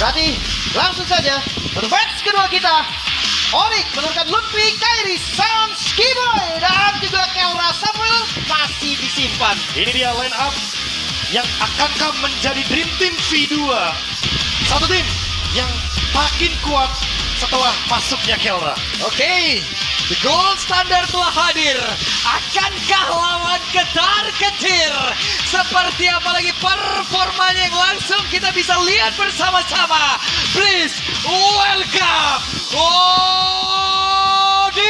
Berarti langsung saja untuk match kedua kita. Onyx menurunkan Ludwig, Kairi, Sans, Skiboy, dan juga Kelra Samuel masih disimpan. Ini dia line up yang akankah menjadi Dream Team V2. Satu tim yang makin kuat setelah masuknya Kelra. Oke, The Gold Standard telah hadir. Akankah lawan ketar-ketir? Seperti apa lagi performanya yang langsung kita bisa lihat bersama-sama. Please welcome Onyx.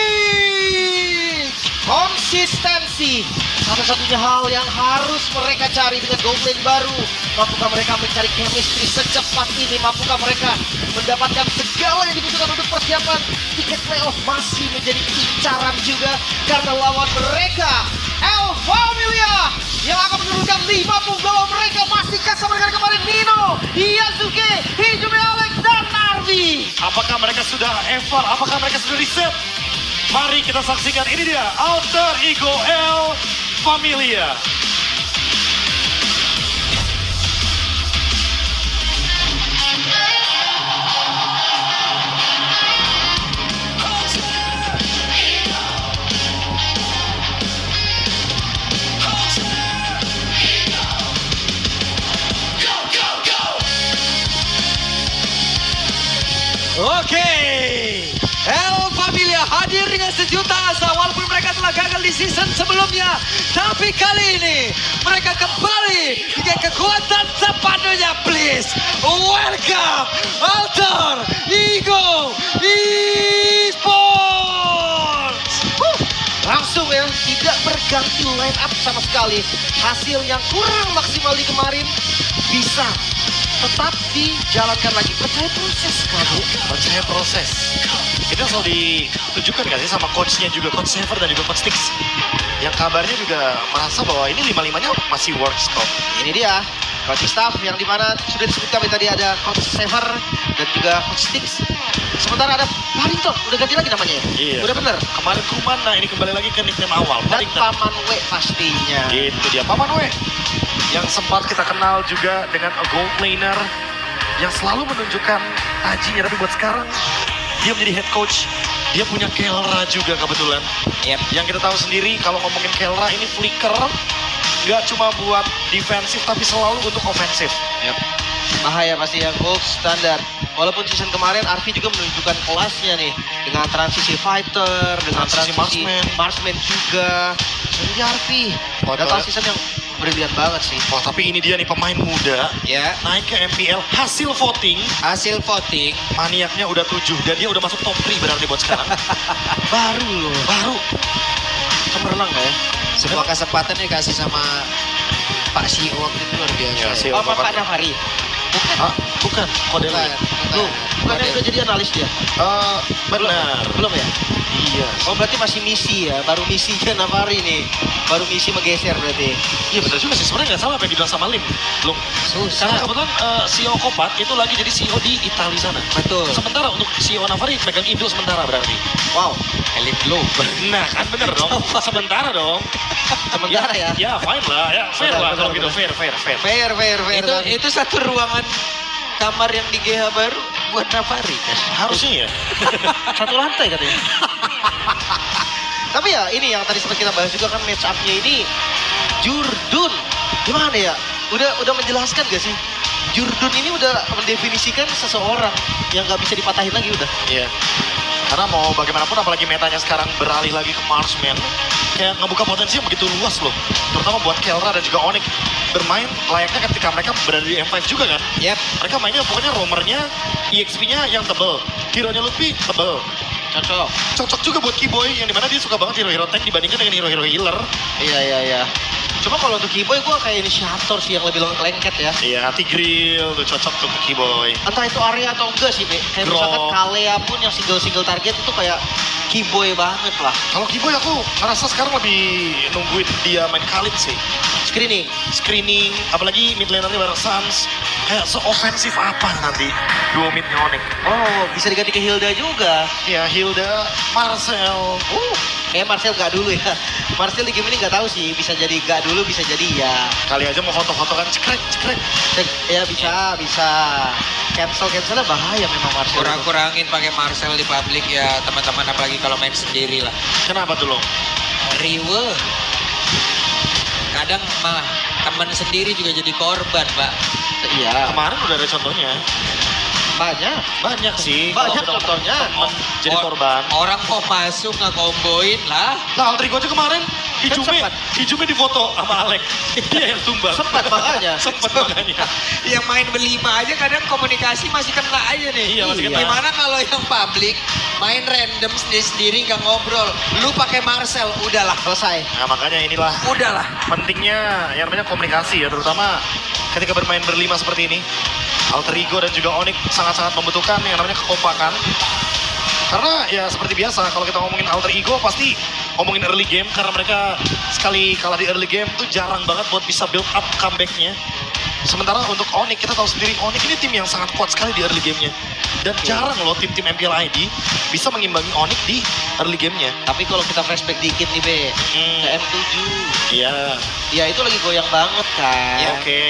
Konsistensi satu-satunya hal yang harus mereka cari dengan Goblin baru. Mampukah mereka mencari chemistry secepat ini? Mampukah mereka mendapatkan segala yang dibutuhkan untuk persiapan tiket playoff? Masih menjadi incaran juga karena lawan mereka El Familia yang akan menurunkan 5 punggawa mereka. Masihkah sama dengan kemarin Nino, Yasuke, Hijumi Alex, dan Narvi? Apakah mereka sudah eval? Apakah mereka sudah reset? Mari kita saksikan, ini dia Alter Ego El Familia. Oke, El Familia hadir dengan sejuta asa walaupun mereka telah gagal di season sebelumnya. Tapi kali ini mereka kembali dengan kekuatan sepadunya. Please welcome Alter Ego Esports. Langsung ya, tidak berganti line up sama sekali. Hasil yang kurang maksimal di kemarin bisa tetap dijalankan lagi. Percaya proses kamu. Percaya proses. Itu selalu ditunjukkan gak sih sama coachnya juga, Coach Sever dan juga Coach Stix. Yang kabarnya juga merasa bahwa ini 5-5-nya masih works kok. Ini dia coaching staff yang dimana sudah disebutkan tadi ada Coach Sever dan juga Coach Stix. Sementara ada Paddington, udah ganti lagi namanya ya? Iya. Udah bener. Kemarin Kumana, ini kembali lagi ke nickname awal. Dan Paddington. Paman W pastinya. Itu dia Paman W. Yang sempat kita kenal juga dengan a gold laner yang selalu menunjukkan tajinya, tapi buat sekarang dia menjadi head coach. Dia punya Kelra juga kebetulan. Yep. Yang kita tahu sendiri kalau ngomongin Kelra ini flicker nggak cuma buat defensif tapi selalu untuk ofensif. Yep. Bahaya pasti yang gold standar. Walaupun season kemarin Arfi juga menunjukkan kelasnya nih dengan transisi fighter, dengan Transisi transisi marksman juga. Jadi Arfi, Oh, total season yang brilian banget sih. Wah, tapi ini dia nih pemain muda Ya, naik ke MPL hasil voting. hasil voting. Maniaknya udah 7 dan dia udah masuk top 3 berarti buat sekarang. Baru loh. Baru. Cemerlang gak ya? Sebuah kesempatan dikasih sama Pak CEO waktu itu luar biasa. Ya, ya. CEO. Oh, Pak Navari. Ah, bukan. Kode Bukan, lain. Loh, bukannya Bukan. udah jadi analis dia? Benar. Belum ya? Iya. Oh berarti masih misi ya, baru misinya Navari nih. Baru misi menggeser berarti. Iya benar juga sih, sebenarnya nggak salah apa yang dibilang sama Lim. Belum. Karena Susah. kebetulan CEO Kopat itu lagi jadi CEO di Italia sana. Betul. Sementara untuk CEO Navari pegang Indo sementara berarti. Wow, Elit global. Nah kan bener dong, sementara dong. sementara ya. Ya fine lah, ya fair Benar, lah benar, kalau gitu, benar. fair. Fair. Itu satu ruangan kamar yang di GH baru buat Navari kan. Harusnya ya. Satu lantai katanya. Tapi ya ini yang tadi sempat kita bahas juga kan match up-nya ini Jurdun. Gimana ya? Udah menjelaskan gak sih? Jurdun ini udah mendefinisikan seseorang yang gak bisa dipatahin lagi udah. Iya. Karena mau bagaimanapun apalagi metanya sekarang beralih lagi ke Marksman, kayak ngebuka potensi yang begitu luas loh. Terutama buat Kelra dan juga Onyx bermain layaknya ketika mereka berada di M5 juga kan. Yap. Mereka mainnya pokoknya roamernya, EXP-nya yang tebel, hero-nya Ludwig tebel. Cocok. Cocok juga buat Keyboy yang dimana dia suka banget hero-hero tank dibandingkan dengan hero-hero healer. Iya. Cuma kalau untuk Keyboy gue kayak inisiator sih yang lebih lengket ya. Iya, hati grill tuh cocok tuh ke Keyboy. Entah itu area atau enggak sih, Be. Kayak Grok. misalkan Kalea pun yang single target itu kayak Keyboy banget lah. Kalau Keyboy aku ngerasa sekarang lebih nungguin dia main Khalid sih. Screening, apalagi mid lanernya bareng Sans. Kayak se-offensif apa nanti duo midnya Onyx. Oh, bisa diganti ke Hilda juga. Ya, Hilda, Marcel. Kayak Marcel gak dulu ya. Marcel di game ini gak tahu sih, bisa jadi gak dulu, bisa jadi ya. Kali aja mau foto-foto kan cekrek. Ya bisa. Cancelnya bahaya memang Marcel. Kurang-kurangin pakai Marcel di publik ya teman-teman, apalagi kalau main sendiri lah. Kenapa tuh lo? Riwe. Kadang mah teman sendiri juga jadi korban, Pak. Iya, Kemarin udah ada contohnya. banyak Sih. Banyak kalau udah contohnya. temen jadi korban. Orang mau masuk nggak komboin lah. Nah, Altrigo aja kemarin sempat. Hijumi difoto sama Alex. Dia yang tumbang. Sempat makanya. Sempat makanya. Yang main berlima aja kadang komunikasi masih kena aja nih. Iya, masih kena. Gimana kalau yang publik main random sendiri-sendiri nggak ngobrol. Lu pakai Marcel, udahlah. Selesai. Nah, makanya inilah Udahlah. pentingnya yang namanya komunikasi ya, terutama ketika bermain berlima seperti ini. Altrigo dan juga Onyx sangat-sangat membutuhkan yang namanya kekompakan. Karena ya seperti biasa kalau kita ngomongin Alter Ego pasti ngomongin early game, karena mereka sekali kalah di early game tuh jarang banget buat bisa build up comebacknya. Sementara untuk Onyx kita tahu sendiri Onyx ini tim yang sangat kuat sekali di early gamenya. Dan jarang loh tim-tim MPL ID bisa mengimbangi Onyx di early gamenya. Tapi kalau kita flashback dikit nih Be, ke M7. Iya. Ya itu lagi goyang banget kan. Ya, oke.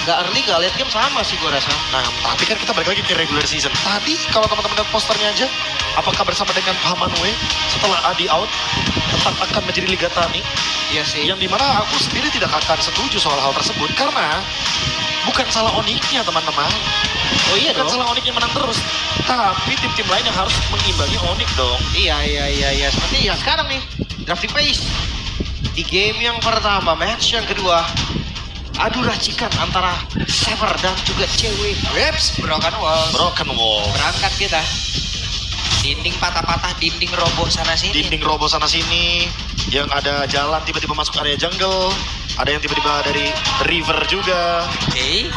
Gak early, gak late game sama sih gue rasa. Nah, tapi kan kita balik lagi ke regular season. Tadi kalau teman-teman lihat posternya aja, apakah bersama dengan Pamanwe setelah Adi out tetap akan menjadi Liga Tani? Iya sih. Yang dimana aku sendiri tidak akan setuju soal hal tersebut karena bukan salah Onyx-nya teman-teman. Oh iya Bukan dong. salah Onyx yang menang terus, tapi tim-tim lain yang harus mengimbangi Onyx dong. Iya. Seperti ya sekarang nih, drafting pace. Di game yang pertama, match yang kedua, adu racikan antara Sever dan juga cewek. Whips, broken walls. Broken Wall. Berangkat kita. Dinding patah-patah, dinding roboh sana sini. Dinding roboh sana sini, yang ada jalan tiba-tiba masuk area jungle, ada yang tiba-tiba dari river juga. Oke.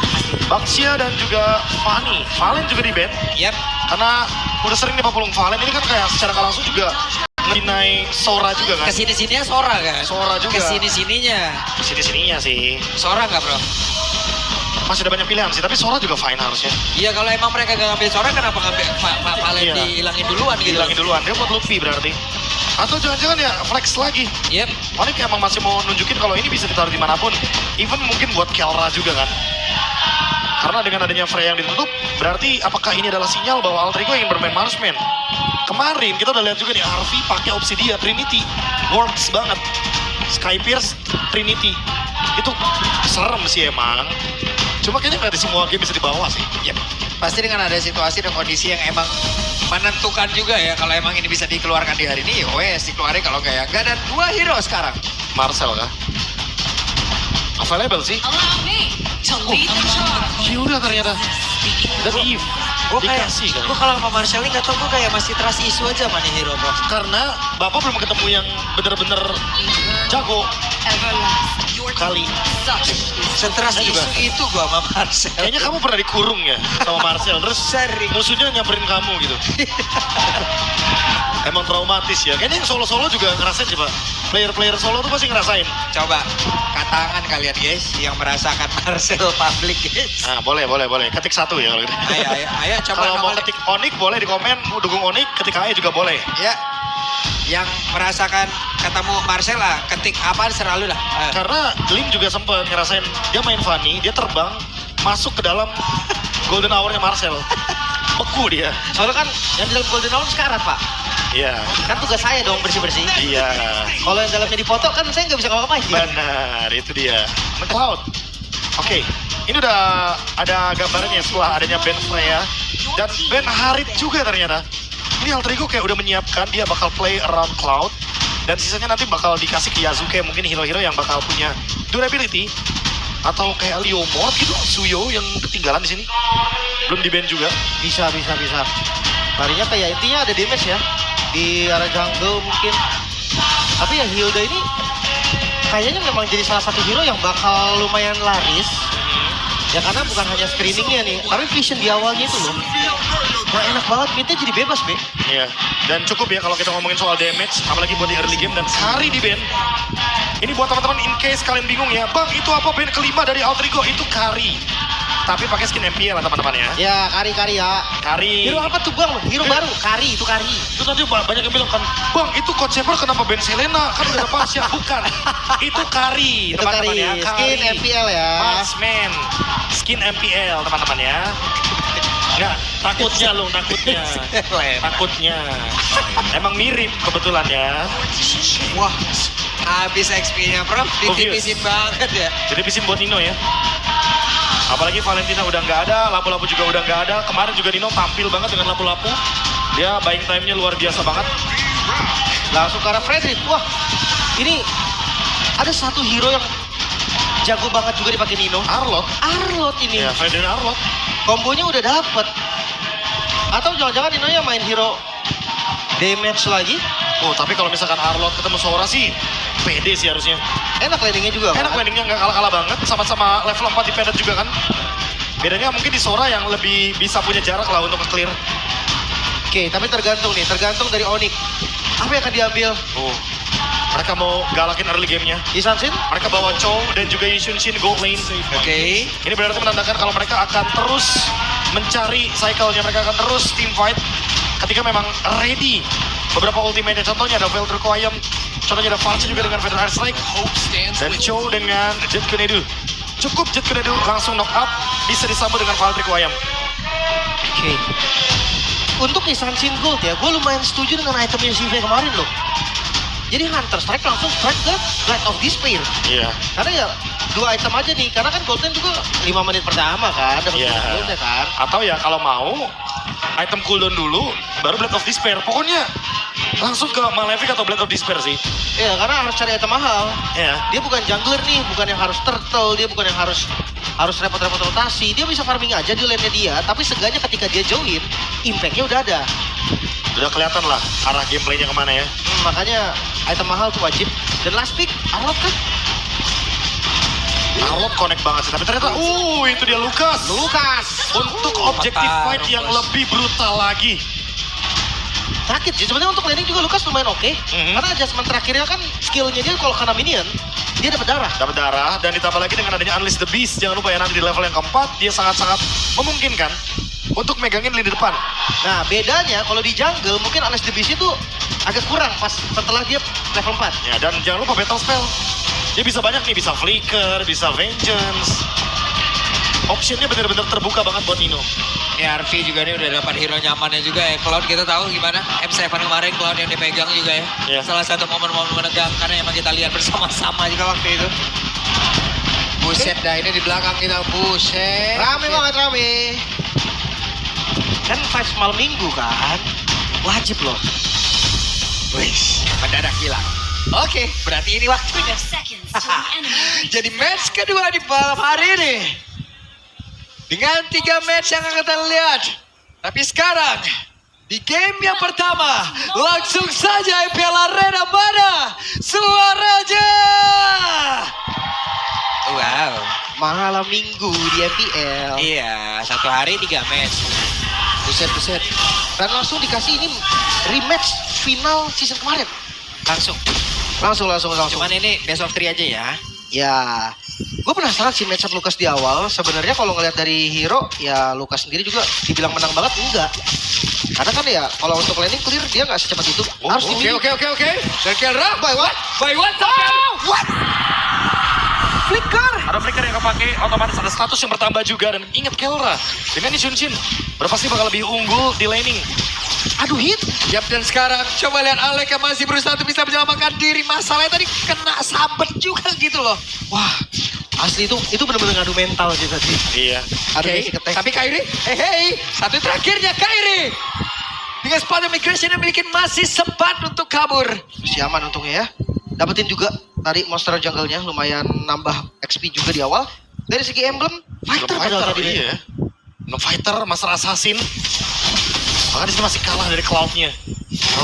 Baxia dan juga Fanny, Valen juga di ban Yap. karena udah sering dipapulung Valen ini kan kayak secara nggak langsung juga ngenai Sora juga kan. Kesini-sininya Sora kan? Sora juga. Kesini-sininya. Sini-sininya sih. Sora nggak bro? Masih ada banyak pilihan sih, tapi Sora juga fine harusnya. Iya kalau emang mereka gak ngambil Sora kenapa ngambil Valen Iya. dihilangin duluan gitu? Hilangin duluan, dia buat Luffy berarti. Atau jangan-jangan ya flex lagi. Yep. Onyx emang masih mau nunjukin kalau ini bisa ditaruh dimanapun. Even mungkin buat Kelra juga kan. Karena dengan adanya Freya yang ditutup, berarti apakah ini adalah sinyal bahwa Altrigo ingin bermain marksman? Kemarin kita udah lihat juga nih Harvey pakai Obsidia Trinity, works banget. Skypierce Trinity, itu serem sih emang. Cuma kayaknya nggak di semua game bisa dibawa sih. Yep. Pasti dengan ada situasi dan kondisi yang emang menentukan juga ya. Kalau emang ini bisa dikeluarkan di hari ini, wes dikeluarin, kalau nggak ya nggak. Dan 2 hero sekarang. Marcel kah? Available sih. Allow me to lead the charge. Yaudah ternyata. Dan Eve Gue kayak, dikasih kan. gue kalau sama Marcel ini nggak tau, gue kayak masih trust isu aja sama nih hero bro. Karena Bapak belum ketemu yang bener-bener jago Everlast. Your kali. such. Setrust Saya juga. isu itu gue sama Marcel. Kayaknya kamu pernah dikurung ya sama Marcel, terus Sering. musuhnya nyamperin kamu gitu. Emang traumatis ya. Kayaknya yang solo-solo juga ngerasain sih Pak. Player-player solo tuh pasti ngerasain. Coba katangan kalian guys yang merasakan Marcel public guys. Nah boleh. Ketik 1 ya kalau gitu. Ayo coba Kalau mau nongol. ketik Onyx boleh di komen, mau dukung Onyx, ketik AE juga boleh. Ya. Yang merasakan ketemu Marcel lah, ketik apa selalu lah. Karena Lim juga sempet ngerasain, dia main Fanny, dia terbang, masuk ke dalam golden hour-nya Marcel. Beku dia. Soalnya kan yang di dalam Golden Hour sekarat Pak. Iya. Kan tugas saya dong bersih-bersih. Iya. Kalau yang dalamnya dipoto kan saya nggak bisa ngapa-ngapain. Benar, itu dia. McLeod. Oke, ini udah ada gambarnya setelah adanya Ben Freya dan Ben Harit juga ternyata. Ini Altrigo kayak udah menyiapkan dia bakal play around Cloud dan sisanya nanti bakal dikasih ke Yasuke, mungkin hero-hero yang bakal punya durability atau kayak Leomord gitu, Suyo yang ketinggalan di sini. Belum di ban juga. Bisa. Larinya kayak intinya ada damage ya di arah jungle mungkin. Tapi ya Hilda ini kayaknya memang jadi salah satu hero yang bakal lumayan laris. Ya karena bukan hanya screeningnya nih, tapi vision di awalnya itu loh. Nah enak banget, midnya jadi bebas, Be. Iya, dan cukup ya kalau kita ngomongin soal damage, apalagi buat di early game dan Kari di ban. Ini buat teman-teman in case kalian bingung ya, Bang itu apa ban kelima dari Altrigo? Itu Kari. tapi pakai skin MPL lah teman-teman ya. Ya, Kari ya. Kari. Hero apa tuh Bang? Hero baru. Kari, itu Kari. Itu tadi banyak yang bilang kan, Bang itu Coach Saber kenapa Ben Selena? Kan udah ada Pasha. Bukan, itu Kari Itu teman-teman Kari. ya. Skin MPL ya. Marksman, skin MPL teman-teman ya. Enggak, takutnya loh, takutnya. Takutnya. Emang mirip kebetulan ya. Wah, habis XP-nya Prof, ditipisin banget ya. Jadi pisin buat Nino ya. Apalagi Valentina udah nggak ada, lapu-lapu juga udah nggak ada. Kemarin juga Nino tampil banget dengan lapu-lapu. Dia buying time-nya luar biasa banget. Langsung ke arah Frederick. Wah, ini ada satu hero yang jago banget juga dipakai Nino. Arlot ini. Ya, Frederick Arlot. Kombonya udah dapet. Atau jangan-jangan Nino yang main hero damage lagi. Oh, tapi kalau misalkan Arlot ketemu Sora sih, pede sih harusnya. Enak landingnya juga. Enak kan? landingnya, nggak kalah-kalah banget. Sama-sama level 4 di Pendant juga kan. Bedanya mungkin di Sora yang lebih bisa punya jarak lah untuk nge-clear. Oke, tapi tergantung nih. Tergantung dari Onyx. Apa yang akan diambil? Oh, mereka mau galakin early game-nya. Isansin? Mereka bawa Chow dan juga Yunshin gold lane. Oke. Ini berarti menandakan kalau mereka akan terus mencari cycle-nya. Mereka akan terus team fight ketika memang ready. Beberapa ultimate-nya, contohnya ada Veltro Koyam, contohnya ada Falchi juga dengan Feather Air Strike, Hope stands dan with Chow dengan Jet Kunedu. Cukup Jet Kunedu langsung knock up, bisa disambut dengan Veltro Koyam. Oke. Untuk Isansin Gold ya, gue lumayan setuju dengan itemnya CV kemarin loh. Jadi Hunter Strike langsung strike ke Light of Despair. Iya. Karena ya 2 item aja nih, karena kan Golden juga 5 menit pertama kan, dapat Iya. gold ya kan. Atau ya kalau mau, item cooldown dulu, baru Blade of Despair. Pokoknya langsung ke Malefic atau Blade of Despair sih. Iya, karena harus cari item mahal. Ya. Dia bukan jungler nih, bukan yang harus turtle, dia bukan yang harus repot-repot rotasi. Dia bisa farming aja di lane-nya dia, tapi seenggaknya ketika dia join, impact-nya udah ada. Udah kelihatan lah arah gameplaynya kemana ya. Makanya item mahal tuh wajib. Dan last pick, Arlot kan? Arlot connect banget sih, tapi ternyata, itu dia Lucas. Untuk objective fight yang lebih brutal lagi. Sakit sih, sebenarnya untuk laning juga Lucas lumayan oke. Karena adjustment terakhirnya kan skillnya dia kalau kena minion, dia dapat darah. Dapat darah, dan ditambah lagi dengan adanya Unleash the Beast. Jangan lupa ya, nanti di level yang keempat, dia sangat-sangat memungkinkan untuk megangin lini depan. Nah bedanya kalau di jungle mungkin Unleash the Beast itu agak kurang pas setelah dia level 4. Ya, dan jangan lupa Battle Spell. Dia bisa banyak nih, bisa Flicker, bisa Vengeance. Optionnya benar-benar terbuka banget buat Nino. Ya RV juga nih udah dapat hero nyamannya juga ya. Cloud kita tahu gimana M7 kemarin Cloud yang dipegang juga ya. Iya. Salah satu momen-momen menegangkan yang emang kita lihat bersama-sama juga waktu itu. Buset dah ini di belakang kita, buset. Rame banget rame. Kan pas malam minggu kan, wajib loh. Wih, mendadak hilang. Oke, berarti ini waktunya. seconds till the enemy reaches Jadi match kedua di malam hari ini. Dengan 3 match yang akan kita lihat. Tapi sekarang, di game yang pertama, langsung saja IPL Arena mana suaranya. Wow. Malam minggu di MPL. Iya, satu hari 3 match. Buset. Dan langsung dikasih ini rematch final season kemarin. Langsung. Cuman ini best of 3 aja ya. Ya, gue penasaran sih matchup Lucas di awal. Sebenarnya kalau ngeliat dari hero, ya Lucas sendiri juga dibilang menang banget, enggak. Karena kan ya, kalau untuk laning clear dia nggak secepat itu. Harus dimilih. Oke. Dan Kelra, By what? What? Flicker! Ada Flicker yang kepake, otomatis ada status yang bertambah juga. Dan ingat Kelra, dengan Yunshin, berpasti bakal lebih unggul di laning. Aduh hit! Yap, dan sekarang coba lihat Alek yang masih berusaha untuk bisa menyelamatkan diri. Masalahnya tadi kena sabet juga gitu loh. Wah, asli itu bener-bener ngadu mental juga sih. Iya. Adu Oke, basic attack. tapi Kairi, hey, satu terakhirnya Kairi. Dengan sepatu migration yang miliki masih sempat untuk kabur. Masih aman untungnya ya. Dapetin juga tadi monster jungle-nya lumayan nambah XP juga di awal. Dari segi emblem, fighter padahal tadi. Iya. No fighter, Master Assassin. Bahkan di sini masih kalah dari Cloud-nya.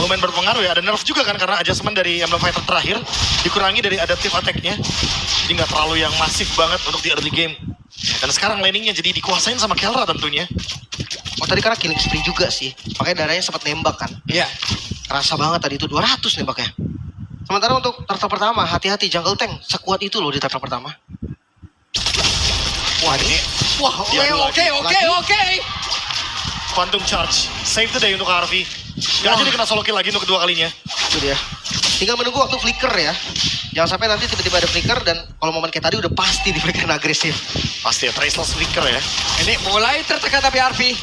Lumayan berpengaruh ya, ada nerf juga kan karena adjustment dari Emblem Fighter terakhir dikurangi dari adaptive attack-nya. Jadi nggak terlalu yang masif banget untuk di early game. Dan sekarang laningnya jadi dikuasain sama Kelra tentunya. Oh tadi karena killing spree juga sih. Makanya darahnya sempat nembak kan. Iya. Kerasa banget tadi itu 200 nembaknya. Sementara untuk turtle pertama, hati-hati jungle tank sekuat itu loh di turtle pertama. Wah, ini Wah, Diadu lagi. oke. Quantum Charge. Save the day untuk Harvey. Gak jadi kena solo kill lagi untuk kedua kalinya. Itu dia. Tinggal menunggu waktu flicker ya. Jangan sampai nanti tiba-tiba ada flicker dan kalau momen kayak tadi udah pasti diberikan agresif. Pasti ya, Traceless flicker ya. Ini mulai tertekan tapi Harvey.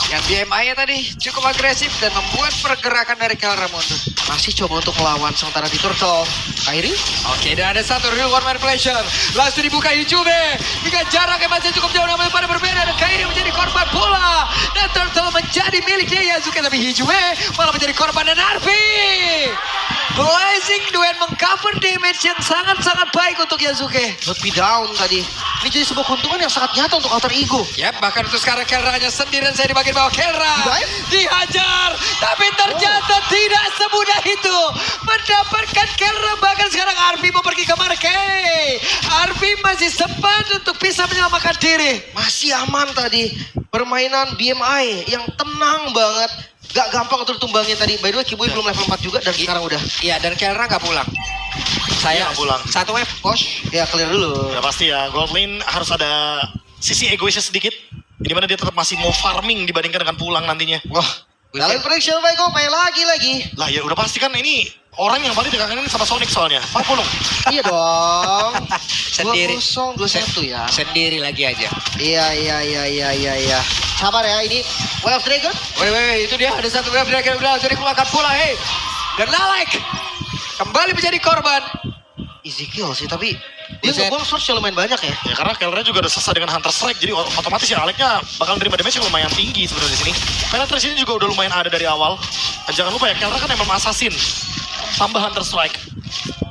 Yang BMI-nya tadi cukup agresif dan membuat pergerakan dari Kelra mundur. Masih coba untuk melawan sementara di turtle. Kairi? Oke, dan ada satu real one man pleasure. Langsung dibuka Hijume. Dengan jarak yang masih cukup jauh namun pada berbeda. Dan Kairi menjadi korban bola. Dan turtle menjadi miliknya Yasuke. Tapi Hijume malah menjadi korban dan Harvey. Blazing Duet mengcover damage yang sangat-sangat baik untuk Yasuke. Lebih down tadi. Ini jadi sebuah keuntungan yang sangat nyata untuk alter ego. Yap, bahkan untuk sekarang Kelra hanya sendirian saya di bagian bawah. Kelra Dive? dihajar, tapi ternyata tidak semudah itu mendapatkan Kelra. Bahkan sekarang Harvey mau pergi ke Marquez. Harvey masih sempat untuk bisa menyelamatkan diri. Masih aman tadi. Permainan BMI yang tenang banget. Gak gampang untuk ditumbangin tadi. By the way, Kiboy belum level 4 juga dan sekarang udah. Iya, dan Kelra nggak pulang. Saya Nggak pulang. satu wave, bos. Ya, clear dulu. Ya pasti ya, Gold Lane harus ada sisi egoisnya sedikit. Di mana dia tetap masih mau farming dibandingkan dengan pulang nantinya. Wah, kalian prediction baik kok, main lagi. Lah ya udah pasti kan ini orang yang paling dikangenin sama Sonic soalnya. Pak Pulung. Iya dong. Sendiri. 2-0, 2-1 ya. Sendiri lagi aja. Iya. Sabar ya, ini Way of Dragon. Woi, itu dia ada satu wave Dragon udah langsung dikeluarkan pula, hei. Dan Lalek kembali menjadi korban. Easy kill sih, tapi dia Buset. ngebuang source yang lumayan banyak ya. Ya karena Kelra juga udah selesai dengan Hunter Strike, jadi otomatis ya Aleknya bakal nerima damage yang lumayan tinggi sebenarnya di sini. Penetration ini juga udah lumayan ada dari awal. Dan jangan lupa ya, Kelra kan emang assassin. Tambah Hunter Strike.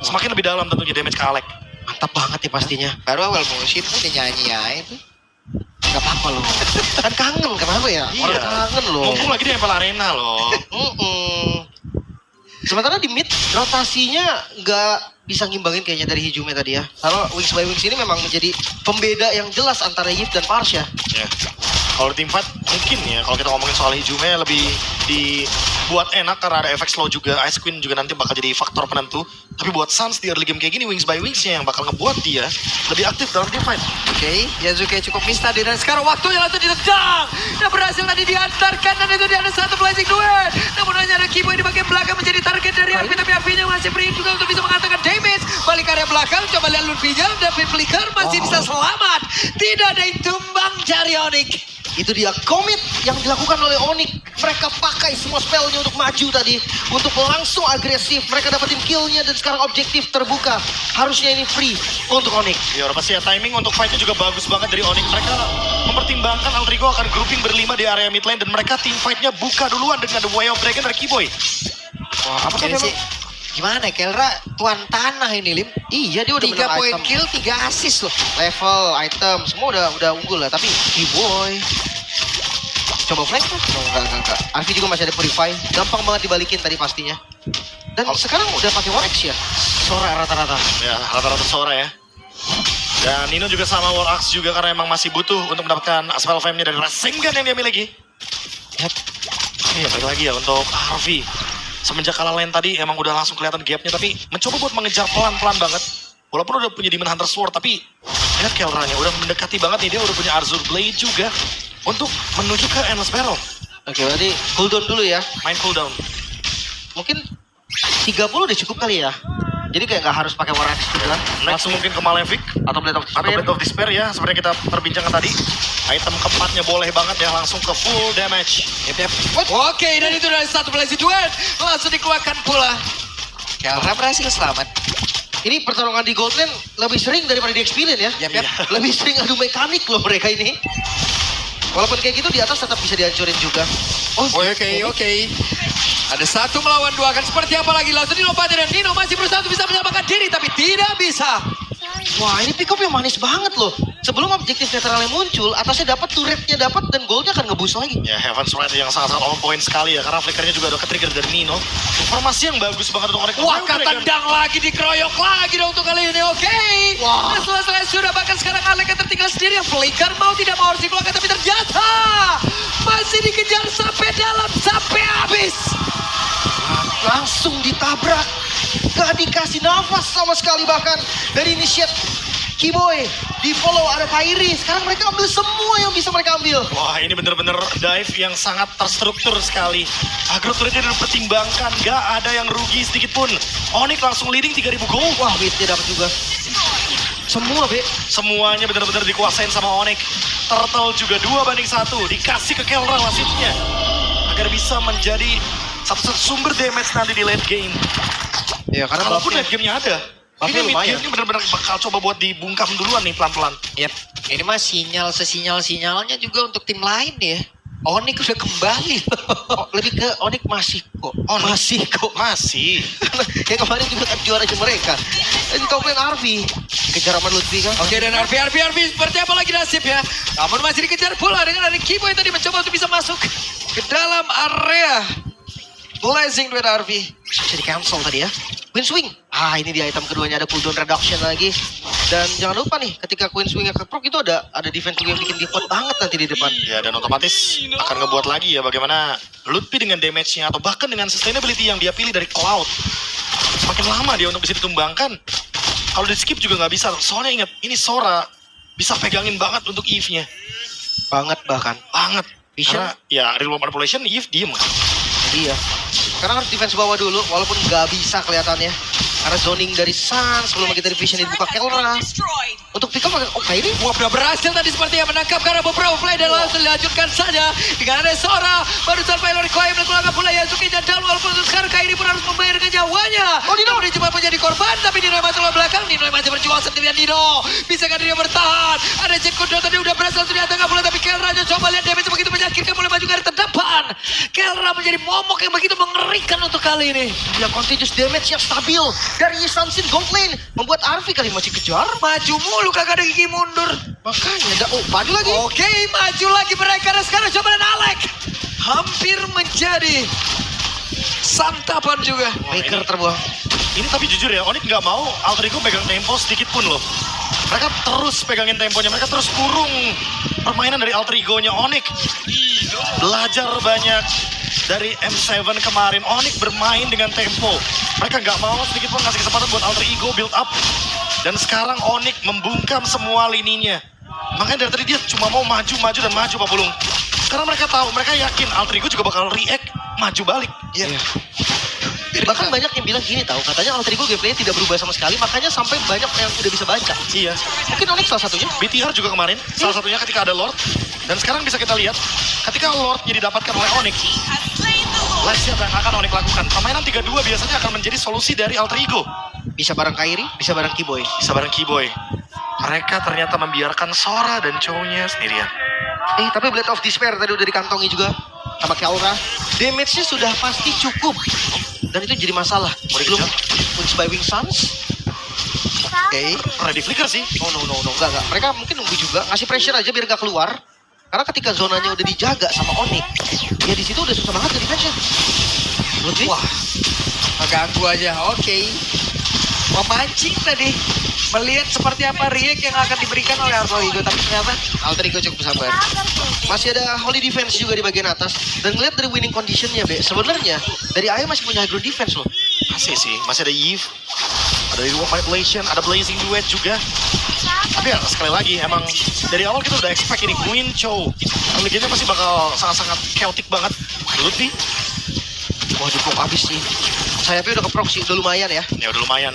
Semakin lebih dalam tentunya damage ke Alek. Mantap banget ya pastinya. Baru awal musim tuh dia nyanyi ya itu. Gak apa-apa loh. Kan kangen, kenapa ya? Orang kangen loh. Mumpung lagi di MPL Arena loh. Sementara di mid, rotasinya nggak bisa ngimbangin kayaknya dari Hijume tadi ya. Karena Wings by Wings ini memang menjadi pembeda yang jelas antara Yves dan Parsha. Ya. Kalau di teamfight mungkin ya, kalau kita ngomongin soal Hijume lebih dibuat enak karena ada efek slow juga. Ice Queen juga nanti bakal jadi faktor penentu. Tapi buat Suns di early game kayak gini, Wings by Wings-nya yang bakal ngebuat dia lebih aktif dalam teamfight. Oke, Yasuke cukup miss tadi dan sekarang waktunya langsung ditendang. Dan berhasil tadi diantarkan dan itu dia ada satu blazing duet. Namun hanya ada Kiboy di bagian belakang menjadi target dari Harvey. Tapi Harvey-nya masih free juga untuk bisa mengatakan damage. Balik area belakang, coba lihat Ludwig dan Flicker masih bisa selamat. Tidak ada yang tumbang jari Onyx. Itu dia komit yang dilakukan oleh Onyx. Mereka pakai semua spellnya untuk maju tadi. Untuk langsung agresif. Mereka dapetin killnya dan sekarang objektif terbuka. Harusnya ini free untuk Onyx. Ya udah pasti ya, timing untuk fightnya juga bagus banget dari Onyx. Mereka mempertimbangkan Altrigo akan grouping berlima di area mid lane. Dan mereka team fightnya buka duluan dengan The Way of Dragon dari Kiboy. Wah, apa Ini tuh sih gimana Kelra tuan tanah ini Lim. Iya, dia udah 3 menang poin item. kill, 3 assist loh. Level, item, semua udah unggul lah. Tapi Kiboy coba flank kan? Enggak. Arfi juga masih ada purify. Gampang banget dibalikin tadi pastinya. Dan sekarang udah pakai Warex ya? Sora rata-rata. Ya, rata-rata Sora ya. Dan Nino juga sama War Axe juga karena emang masih butuh untuk mendapatkan spell fame-nya dari Rasengan yang dia miliki. Yap. Iya, balik lagi ya untuk Harvey. Semenjak kalah lane tadi emang udah langsung kelihatan gapnya, tapi mencoba buat mengejar pelan-pelan banget. Walaupun udah punya Demon Hunter Sword, tapi lihat Kelranya udah mendekati banget nih, dia udah punya Azure Blade juga untuk menuju ke Endless Barrel. Oke, berarti cooldown dulu ya. Main cooldown. Mungkin 30 udah cukup kali ya. Jadi kayak nggak harus pakai Warex juga. Next mungkin ke Malefic Atau Blade of atau Despair. Blade of Despair ya, sebenarnya kita perbincangkan tadi. Item keempatnya boleh banget ya, langsung ke full damage. Oke, dan itu dari satu blazing duet langsung dikeluarkan pula. Kelra berhasil selamat. Ini pertarungan di Gold Lane lebih sering daripada di Experience ya. Yap. Lebih sering adu mekanik loh mereka ini. Walaupun kayak gitu di atas tetap bisa dihancurin juga. Oke. Ada satu melawan dua, akan seperti apa lagi? Langsung dilompati dan Nino masih berusaha untuk bisa menyelamatkan diri, tapi tidak bisa. Wah, ini pick up yang manis banget loh. Sebelum objektif netralnya muncul, atasnya dapat, turretnya dapat, dan goldnya akan ngebus lagi. Ya, Heaven's Right yang sangat-sangat on point sekali ya, karena flickernya juga udah ke-trigger dari Nino. Informasi yang bagus banget untuk mereka. Wah, ketendang lagi, dikeroyok lagi dong untuk kali ini. Oke. Wah. Nah, setelah sudah bahkan sekarang Alek yang tertinggal sendiri. Yang Flicker mau tidak mau harus dikeluarkan, tapi ternyata masih dikejar sampai dalam, sampai habis. Langsung ditabrak. Gak dikasih nafas sama sekali bahkan dari initiate Keyboy, di follow ada Kairi. Sekarang mereka ambil semua yang bisa mereka ambil. Wah, ini bener-bener dive yang sangat terstruktur sekali. Agro turretnya dipertimbangkan, gak ada yang rugi sedikit pun. Onyx langsung leading 3000 gold. Wah, Beatnya dapat juga. Semua, Be. Semuanya benar-benar dikuasain sama Onyx. Turtle juga 2-1, dikasih ke Kelra wasitnya. Agar bisa menjadi satu-satu sumber damage nanti di late game. Ya, karena Walaupun buffnya- late game-nya ada. buffnya Ini mid lumayan. game-nya benar-benar bakal coba buat dibungkam duluan nih pelan-pelan. Yap, ini mah sinyal-sinyalnya juga untuk tim lain ya. Onyx udah kembali. Oh, lebih ke Onyx masih kok. Onyx. Masih kok. Masih. Kayak kemarin juga kan juara aja mereka. Ini komplain Arvi. Kejar sama Lutfi kan. Oke, dan RV seperti apa lagi nasibnya? Namun masih dikejar pula dengan ada Keyboy tadi mencoba untuk bisa masuk ke dalam area. Blazing duet RV. Bisa di cancel tadi ya. Queen Swing. Ah, ini di item keduanya ada cooldown reduction lagi. Dan jangan lupa nih, ketika Queen Swing-nya ke proc itu ada defense juga yang bikin dia kuat banget nanti di depan. Ya, dan otomatis akan ngebuat lagi ya bagaimana Lutfi dengan damage-nya atau bahkan dengan sustainability yang dia pilih dari Cloud. Semakin lama dia untuk bisa ditumbangkan. Kalau di skip juga nggak bisa. Soalnya ingat, ini Sora bisa pegangin banget untuk Eve-nya. Banget bahkan. Banget. Vision? Karena ya real world manipulation Eve diem kan. Jadi ya. Sekarang harus defense bawah dulu, walaupun nggak bisa kelihatannya. Karena zoning dari Sans, sebelum kita division dibuka Kelra. Untuk pick up, oke ini. Wah, sudah berhasil tadi sepertinya menangkap karena beberapa play dan langsung dilanjutkan saja dengan ada Sora. Barusan Pilot Koi melakukan pula Yasuki dan down walaupun sekarang Kairi pun harus membayar dengan nyawanya. Oh, Dino. Namun dia cuma menjadi korban tapi Dino masuk ke belakang. Dino masih berjuang sendirian Dino. Bisakah dia bertahan? Ada Jet Kudo tadi udah berhasil untuk di tengah pula tapi Kelra aja coba lihat damage begitu menyakitkan mulai maju dari terdepan. Kelra menjadi momok yang begitu mengerikan untuk kali ini. Dia continuous damage yang stabil dari Sansin Gold Lane. Membuat Arvi kali masih kejar. Maju mulu kagak ada gigi mundur. Makanya ada, maju lagi. Oke, maju lagi mereka dan sekarang coba dan Alek hampir menjadi santapan juga. Baker ini- terbuang. Ini tapi jujur ya, Onyx nggak mau Alter Ego pegang tempo sedikit pun loh. Mereka terus pegangin temponya, mereka terus kurung permainan dari Alter Ego-nya Onyx. Belajar banyak dari M7 kemarin, Onyx bermain dengan tempo. Mereka nggak mau sedikit pun ngasih kesempatan buat Alter Ego build up. Dan sekarang Onyx membungkam semua lininya. Makanya dari tadi dia cuma mau maju dan maju Pak Pulung. Karena mereka tahu, mereka yakin Alter Ego juga bakal react, maju balik. Iya. Bahkan banyak yang bilang gini tahu, katanya Alter Ego gameplaynya tidak berubah sama sekali, makanya sampai banyak yang udah bisa baca. Iya. Mungkin Onyx salah satunya. BTR juga kemarin, salah satunya ketika ada Lord. Dan sekarang bisa kita lihat, ketika Lordnya didapatkan oleh Onyx, Lesnya yang akan Onyx lakukan. Permainan 3-2 biasanya akan menjadi solusi dari Alter Ego. Bisa bareng Kairi, bisa bareng Keyboy. Bisa bareng Keyboy. Mereka ternyata membiarkan Sora dan Chow-nya sendirian. Tapi Blade of Despair tadi udah dikantongi juga sama Kelra. Damage-nya sudah pasti cukup. Dan itu jadi masalah. Belum Wings by Wing Suns. Oke. Ready flicker sih. Oh no, enggak. Mereka mungkin nunggu juga, ngasih pressure aja biar gak keluar. Karena ketika zonanya udah dijaga sama Onyx, ya di situ udah susah banget jadi defense-nya. Lutfi? Wah, ganggu aja. Oke. Memancing tadi. Melihat seperti apa react yang akan diberikan oleh Alter Ego. Tapi ternyata Alter Ego cukup sabar. Masih ada Holy Defense juga di bagian atas. Dan ngeliat dari winning condition-nya, Be. Sebenarnya dari Ayo masih punya high ground defense loh. Masih sih, masih ada Eve. Ada Real Manipulation, ada Blazing Duet juga. Tapi ya sekali lagi, emang dari awal kita udah expect ini Queen Chow. Early game-nya pasti bakal sangat-sangat chaotic banget. Lutfi, Wah, dipok abis sih. Sayapnya udah ke proxy, udah lumayan ya. ya udah lumayan.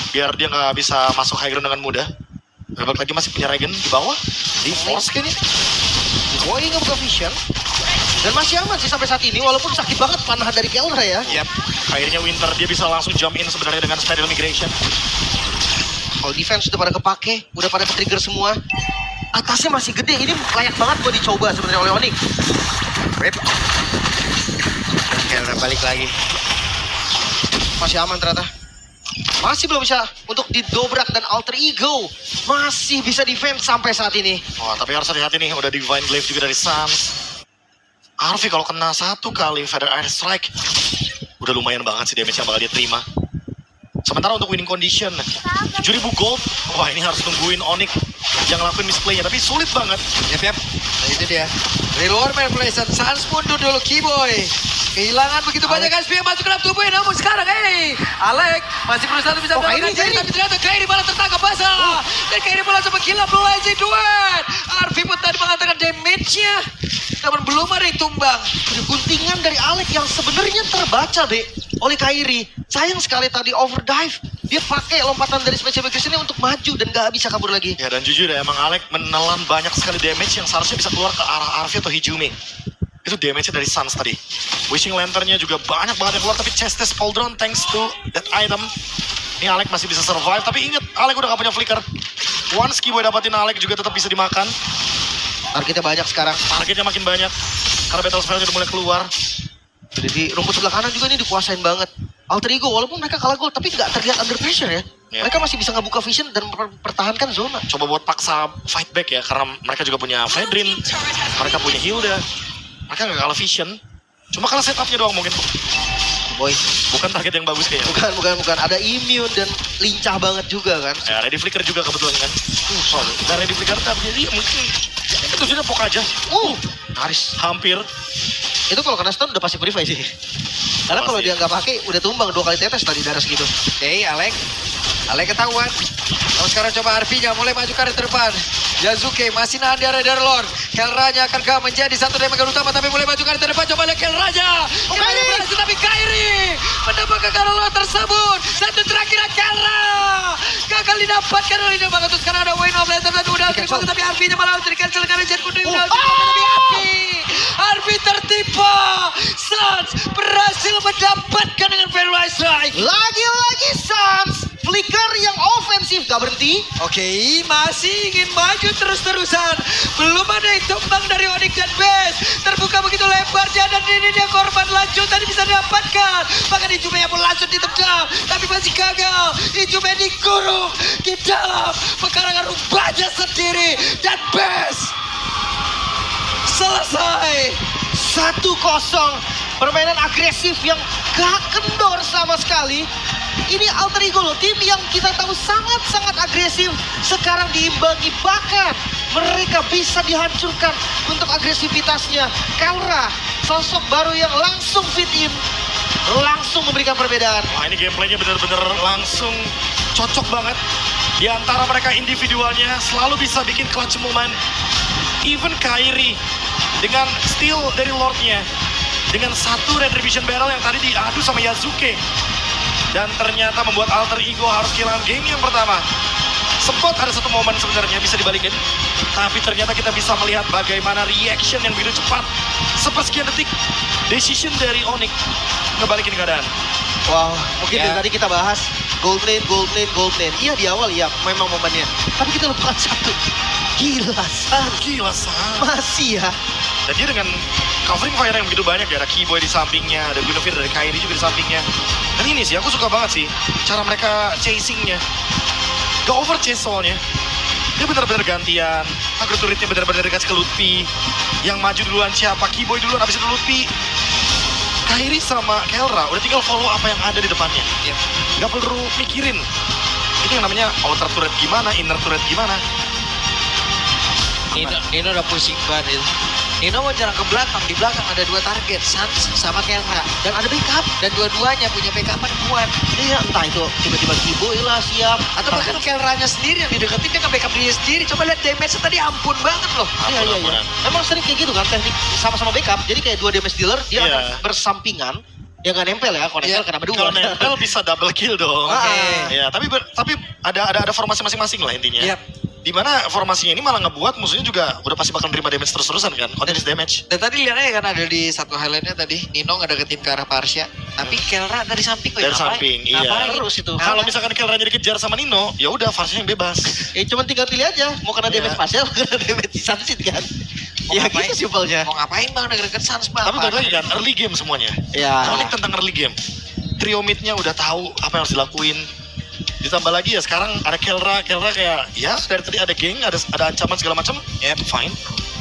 Biar dia nggak bisa masuk high ground dengan mudah. Dan balik lagi masih punya Regen di bawah. Di force kayaknya. Boy nggak buka vision. Dan masih aman sih sampai saat ini, walaupun sakit banget panahan dari Kelra ya. Yap. Akhirnya Winter dia bisa langsung jump in sebenarnya dengan Spiral Migration. Kalau defense udah pada kepake, udah pada ke-trigger semua. Atasnya masih gede, ini layak banget buat dicoba sebenarnya oleh Onyx. Rip. Kelra balik lagi. Masih aman ternyata. Masih belum bisa untuk didobrak dan Alter Ego masih bisa defense sampai saat ini. Wah, tapi harus hati-hati nih, udah Divine Glaive juga dari Suns. Arvi kalau kena satu kali Feather Air Strike, udah lumayan banget sih damage yang bakal dia terima. Sementara untuk winning condition, 7.000 gold, wah ini harus tungguin Onyx yang ngelakuin misplay-nya, tapi sulit banget. Yap. Nah itu dia. Real War Manipulation. Sans mundur dulu Keyboy. Kehilangan begitu banyak SP yang masuk ke dalam tubuhnya. Namun sekarang, Alek masih berusaha untuk bisa mendapatkan Kairi. Tapi ternyata Kairi malah tertangkap basah. Dan Kairi malah coba kill up Blazing Duet. Arfi pun tadi mengatakan damage-nya. Namun belum ada yang tumbang. Guntingan dari Alek yang sebenarnya terbaca deh oleh Kairi. Sayang sekali tadi overdive. Dia pakai lompatan dari special ini untuk maju dan gak bisa kabur lagi. Ya dan jujur ya, emang Alek menelan banyak sekali damage yang seharusnya bisa keluar ke arah Arfi atau Hijumi. Itu damage-nya dari Suns tadi. Wishing Lantern-nya juga banyak banget yang keluar, tapi Chestes Pauldron thanks to that item. Ini Alek masih bisa survive, tapi inget Alek udah gak punya flicker. Once Kiboy dapatin Alek juga tetap bisa dimakan. Targetnya banyak sekarang. Targetnya makin banyak, karena Battle Spell udah mulai keluar. Jadi di rumput sebelah kanan juga ini dikuasain banget. Alter Ego walaupun mereka kalah gol tapi nggak terlihat under pressure ya. Yeah. Mereka masih bisa ngebuka vision dan pertahankan zona. Coba buat paksa fight back ya, karena mereka juga punya Fedrin, mereka punya Hilda. Mereka nggak kalah vision, cuma kalah setupnya doang mungkin. Boy, Bukan target yang bagus kayaknya. bukan. Ada immune dan lincah banget juga kan. Ya, Ready Flicker juga kebetulan kan. Sorry. Dan Ready Flicker jadi mungkin itu sudah pok aja. Nyaris. Hampir. Itu kalau kena stun udah pasti purify sih. Karena kalau dia nggak pakai udah tumbang 2 kali tetes tadi darah segitu. Alek ketahuan. Namun sekarang coba Arvinya mulai maju ke arah depan. Yazuke masih nahan di area Darlord. Kelranya akankah menjadi satu demagan utama tapi mulai maju ke arah depan. Coba lihat Kelranya. Kairi berhasil tapi Kairi mendapatkan Darlord tersebut. Satu terakhir Kelra. Gagal didapatkan oleh Demagan. Terus sekarang ada Wayne of Lantern dan udah banget tapi Arvinya malah jadi cancel karena Jet Kudu udah tapi Arvi tertipu. Suns berhasil mendapatkan dengan very wise strike. Lagi-lagi Suns. Flicker yang ofensif gak berhenti. Oke, masih ingin maju terus-terusan. Belum ada yang tumbang dari Onyx dan Base. Terbuka begitu lebarnya dan ini dia korban lanjut tadi bisa didapatkan. Bahkan Ijume pun langsung ditendang. Tapi masih gagal. Ijume dikurung di dalam pekarangan rumahnya sendiri. Dan Base selesai. 1-0. Permainan agresif yang gak kendor sama sekali. Ini Alter Ego loh, tim yang kita tahu sangat-sangat agresif. Sekarang diimbangi, bahkan mereka bisa dihancurkan untuk agresivitasnya. Kelra, sosok baru yang langsung fit in, langsung memberikan perbedaan. Wah, ini gameplaynya bener-bener langsung cocok banget. Di antara mereka individualnya selalu bisa bikin clutch moment. Even Kairi dengan steal dari Lordnya, dengan satu Retribution Barrel yang tadi diadu sama Yazuke. Dan ternyata membuat Alter Ego harus kehilangan game yang pertama. Sempat ada satu momen sebenarnya bisa dibalikin. Tapi ternyata kita bisa melihat bagaimana reaction yang begitu cepat. Sepersekian detik, decision dari Onyx ngebalikin keadaan. Wow, mungkin dari tadi kita bahas gold lane. Iya di awal ya memang momennya. Tapi kita lupakan satu. Gila, San. Gila, San. Masih ya. Dan dia dengan covering fire yang begitu banyak ya. Ada Kiboy di sampingnya, ada Guinevere dari Kairi juga di sampingnya. Dan ini sih, aku suka banget sih cara mereka chasingnya. Gak over chase soalnya. Dia benar-benar gantian. Agro turretnya benar-benar dikasih ke Lutfi. Yang maju duluan siapa? Kiboy duluan, abis itu Lutfi. Kairi sama Kelra udah tinggal follow apa yang ada di depannya. Gak perlu mikirin. Ini yang namanya outer turret gimana, inner turret gimana. Nino udah pusing banget. Nino mau jalan ke belakang, di belakang ada 2 target, Suns sama Kelra. Dan ada backup. Dan dua-duanya punya backupan kuat. Iya, entah itu tiba-tiba Kiboy lah siap. Atau bahkan Kelranya sendiri yang dideketin, dia nge-backup diri sendiri. Coba lihat damage tadi ampun banget loh. Iya. Emang sering kayak gitu kan, teknik sama-sama backup. Jadi kayak 2 damage dealer, dia Iya. akan bersampingan. Ya nggak nempel ya, kalau nempel kena berdua. Kalau nempel bisa double kill dong. Oke. Ya, tapi ada formasi masing-masing lah intinya. Yap. Dimana formasinya ini malah ngebuat musuhnya juga udah pasti bakal nerima damage terus-terusan kan, continuous damage. Dan tadi lihat aja kan ada di satu highlightnya tadi, Nino ngedeketin ke arah Parsha. Tapi Kelra dari samping kok. Dari samping, iya. Ngapain? Terus itu. Kalau misalkan Kelranya dikejar sama Nino, ya udah Farsnya yang bebas. Ya cuma tinggal pilih aja, mau kena damage Iya. partial, kena damage sunset kan. Mau Ya ngapain? gitu simpelnya. Mau ngapain bang deket-deket Suns bang? Tapi balik lagi kan, early game semuanya. Ya. Connect tentang early game. Trio mid-nya udah tahu apa yang harus dilakuin. Ditambah lagi ya sekarang ada Kelra kayak ya dari tadi ada geng, ada ancaman segala macam, ya fine.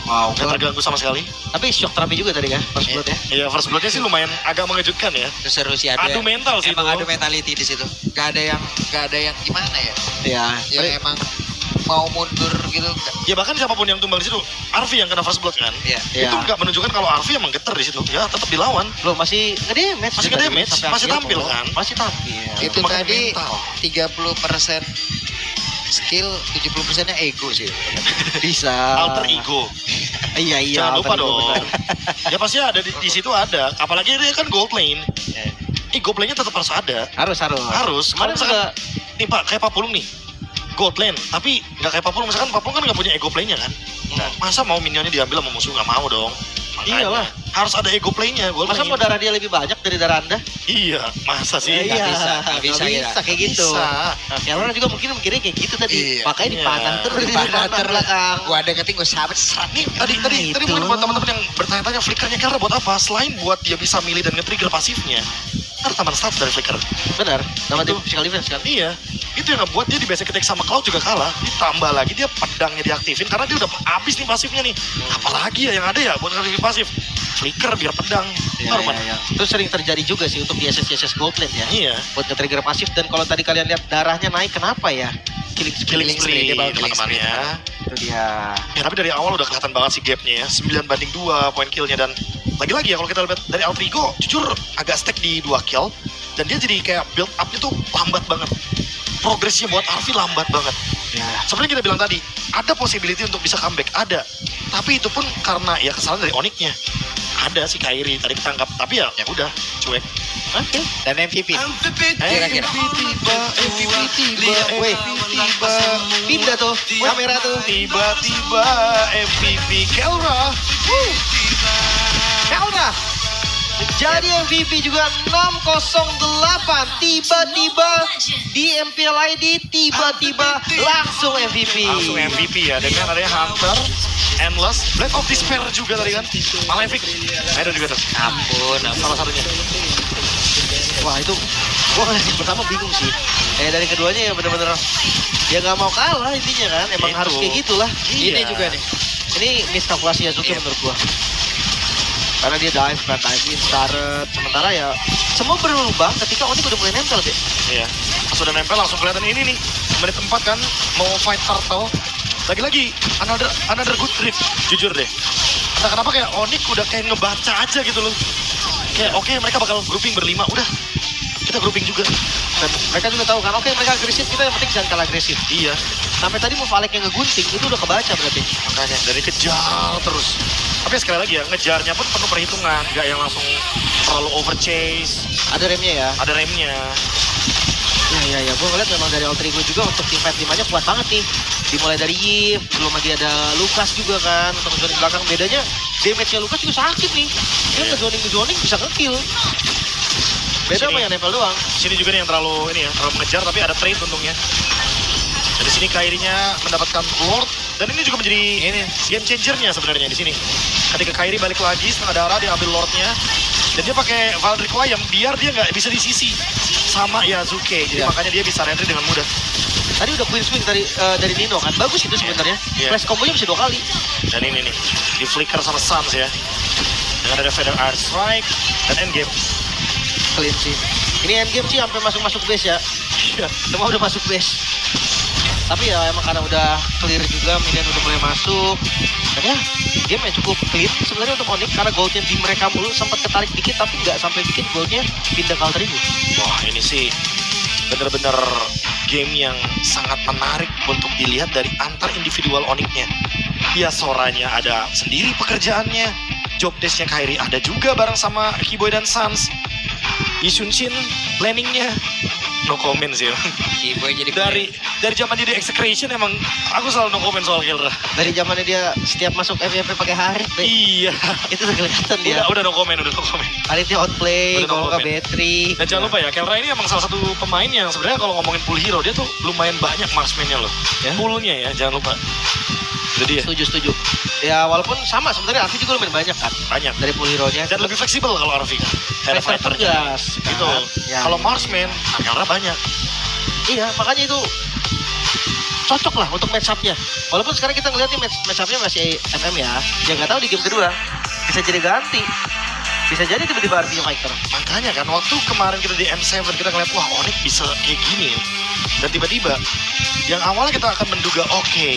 Wow. Gak terganggu sama sekali. Tapi shock terapi juga tadi kan, first blood ya. Iya, first blood-nya sih lumayan agak mengejutkan ya. Itu seru sih ada. Adu mental sih emang itu. adu mentality di situ. Gak ada yang gimana ya? Iya. Yang emang mau mundur gitu. Ya bahkan siapapun yang tumbang di situ, Arfi yang kena first blood kan. Iya. Itu Iya. nggak menunjukkan kalau Arfi emang geter di situ. Ya tetap dilawan. Belum masih nge-damage. Masih juga nge-damage, sampai masih akhir tampil kok. kan? Masih tampil. Itu Makanya tadi mental. 30% skill, 70%-nya ego sih. Bisa. Alter ego. Iya, Jangan lupa alter ego, dong. benar. Ya pasti ada di situ ada. Apalagi dia kan gold lane. Ego play-nya tetap harus ada. Harus. Harus. Kalau Kemarin misalkan, juga nih Pak, kayak Papulung nih. Gold lane, tapi nggak kayak Papulung. Misalkan Papulung kan nggak punya ego play-nya kan. Masa mau minionnya diambil sama musuh? Nggak mau dong. Makanya, Iyalah. harus ada ego play-nya. Gold masa lane. mau darah dia lebih banyak dari darah Anda? Iya, masa sih? Iya, nggak bisa, bisa kayak gitu. Bisa. Nah, Kelvin juga mungkin mikirnya kayak gitu tadi. Iya. Makanya dipanah Iya. terus di Panah depan belakang. Gua deketin gue sahabat serat. Nih tadi itu. mungkin buat teman-teman yang bertanya-tanya flickernya Kelra buat apa? Selain buat dia bisa milih dan nge-trigger pasifnya, ada tambahan stats dari flicker. Benar. Dapat Itu. physical defense kan? Iya, itu yang ngebuat dia di basic attack sama Cloud juga kalah. Ditambah lagi dia pedangnya diaktifin karena dia udah habis nih pasifnya nih. Apalagi ya yang ada ya buat aktifin pasif. Flicker biar pedang. Baru mana? Itu sering terjadi juga sih untuk di SS Gold Lane ya. Iya. Buat nge-trigger pasif dan kalau tadi kalian lihat darahnya naik kenapa ya? Killing spree dia bawa killing teman-temannya. Itu dia. Ya tapi dari awal udah kelihatan banget sih gapnya ya. 9-2 poin killnya dan lagi-lagi ya kalau kita lihat dari Altrigo jujur agak stack di 2 kill dan dia jadi kayak build up-nya tuh lambat banget. Progresnya buat Arfi lambat banget. Ya. Sebenarnya kita bilang tadi ada possibility untuk bisa comeback, ada. Tapi itu pun karena ya kesalahan dari Onyx-nya. Ada si Kairi tadi ketangkap, tapi ya udah cuek. Oke. Dan MVP. Kira-kira. Weh, pindah tuh kamera tuh. Tiba-tiba MVP Kelra. Kelra jadi MVP juga 608. Tiba-tiba di MPL ID tiba-tiba langsung MVP. Langsung MVP ya, dengan adanya Hunter, Endless, Blade of Despair juga tadi kan. Malefic, ada juga tuh. Ampun, Salah satunya. Wah itu, gua yang pertama bingung sih. Dari keduanya ya bener-bener ya nggak mau kalah intinya kan. Emang Itu. harus kayak gitulah. Iya. Ini juga nih. Ini miskalkulasi Yasuke Iya. menurut gua. Karena dia dive kan, dive in, turret. Sementara ya semua berubah ketika Onyx udah mulai nempel deh. Iya. Pas udah nempel langsung kelihatan ini nih. Menit 4 kan, mau fight turtle. Lagi-lagi, another good read. Jujur deh. Entah kenapa kayak Onyx udah kayak ngebaca aja gitu loh. Kayak oke, mereka bakal grouping berlima, udah. Kita grouping juga. Dan mereka juga tahu kan, oke mereka agresif, kita yang penting jangan kalah agresif. Iya. Sampai tadi mau Valek yang ngegunting, itu udah kebaca berarti. Makanya dari kejar terus. Tapi sekali lagi ya, ngejarnya pun penuh perhitungan. Gak yang langsung terlalu over chase. Ada remnya ya. Ada remnya. Ya, gue ngeliat memang dari Altrigo juga untuk tim fight 5-nya kuat banget nih. Dimulai dari Yves, belum lagi ada Lukas juga kan, untuk ngezoning belakang. Bedanya, damage-nya Lukas juga sakit nih. Dia ngezoning bisa nge-kill. Beda Sini. sama yang nempel doang. Sini juga nih yang terlalu terlalu mengejar tapi ada trade untungnya. Dari sini Kairi-nya mendapatkan Lord dan ini juga menjadi game changer-nya sebenarnya di sini. Ketika Kairi balik lagi setengah darah dia ambil Lord-nya dan dia pakai Wild Requiem biar dia nggak bisa di sisi sama Yasuke. Jadi Iya. makanya dia bisa retry dengan mudah. Tadi udah Queen Swing dari Nino kan, bagus itu sebenarnya. Iya. Flash combo-nya bisa 2 kali. Dan ini nih di flicker sama Suns ya. Dengan ada Feather Art Strike dan endgame. Clean sih. Ini endgame sih sampai masuk base ya. Iya. Semua udah masuk base. Tapi ya emang karena udah clear juga, minion udah mulai masuk. Dan ya, game yang cukup clean sebenarnya untuk Onyx karena goldnya di mereka mulu sempat ketarik dikit tapi nggak sampai bikin goldnya pindah ke Altrigo. Wah ini sih bener-bener game yang sangat menarik untuk dilihat dari antar individual Onyx-nya. Ya Soranya ada sendiri pekerjaannya, job desk-nya Kairi ada juga bareng sama Kiboy dan Sans. Yisunshin planningnya no comment sih. Kiboy jadi dari zaman dia di Execration emang aku selalu no comment soal Kelra. Dari zamannya dia setiap masuk FVP pakai Harit deh. Iya. Itu udah kelihatan dia. Udah no comment. Haritnya outplay, Udah no kalau nggak comment. battery. Dan jangan lupa ya, Kelra ini emang salah satu pemain yang sebenarnya kalau ngomongin pool hero dia tuh lumayan banyak marksman-nya loh. Ya. Poolnya ya, jangan lupa. Itu dia. Setuju. Ya walaupun sama sebenarnya Arfi juga lumayan banyak kan Banyak. dari pool hero-nya. Dan lebih fleksibel kalau Arfi kan. Ada Fighter fighternya. tegas, kan? Gitu. Ya, Kalau ya. marksman, Kelra banyak. Iya, makanya itu cocok lah untuk match up-nya. Walaupun sekarang kita ngeliat nih match up-nya masih MM ya. Ya nggak tahu di game kedua bisa jadi ganti. Bisa jadi tiba-tiba artinya fighter. Makanya kan waktu kemarin kita di M7 kita ngeliat wah Onyx bisa kayak gini ya. Dan tiba-tiba yang awalnya kita akan menduga oke,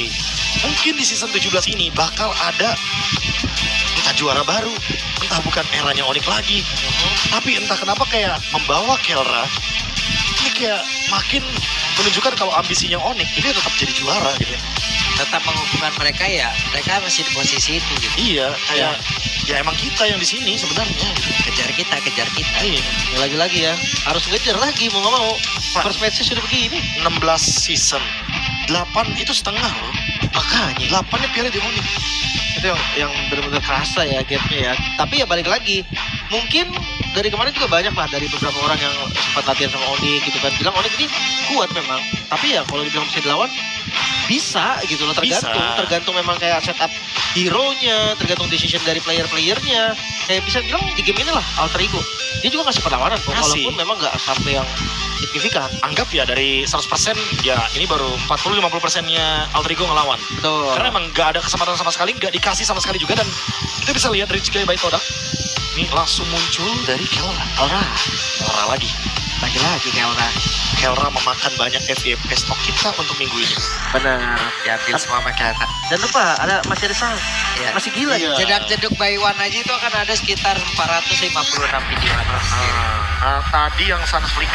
mungkin di season 17 ini bakal ada entah juara baru, entah bukan eranya Onyx lagi. Tapi entah kenapa kayak membawa Kelra ini kayak makin menunjukkan kalau ambisinya Onyx ini tetap jadi juara gitu ya. Tetap menghubungkan mereka ya, mereka masih di posisi itu gitu. Iya, kayak ya emang kita yang di sini sebenarnya. Kejar kita. Iya. Ya, lagi-lagi ya, harus ngejar lagi mau nggak mau. Pak. First match sudah begini. 16 season, 8 itu setengah loh. Makanya 8-nya piala di Onyx. Itu yang benar-benar kerasa ya gapnya ya. Tapi ya balik lagi, mungkin dari kemarin juga banyak lah dari beberapa orang yang sempat latihan sama Onyx gitu kan, bilang Onyx ini kuat memang. Tapi ya kalau dibilang bisa dilawan, bisa gitu loh, tergantung memang kayak setup hero-nya, tergantung decision dari player-playernya. Kayak bisa bilang di game ini lah alter ego, dia juga ngasih perlawanan kok, Ngasih. walaupun memang nggak sampai yang signifikan. Anggap ya dari 100% ya ini baru 40-50%-nya Alter Ego ngelawan. Betul. Karena emang gak ada kesempatan sama sekali, gak dikasih sama sekali juga. Dan kita bisa lihat Rich Guy by Todak ini langsung muncul dari Kelra. Kelra lagi. Lagi-lagi Kelra memakan banyak FVP stok kita untuk minggu ini. Benar. diambil semua mereka. Dan lupa masih ada sang, Iya. masih gila Iya. nih. Jedak-jeduk by one aja itu akan ada sekitar 456 video. Tadi yang Suns Flick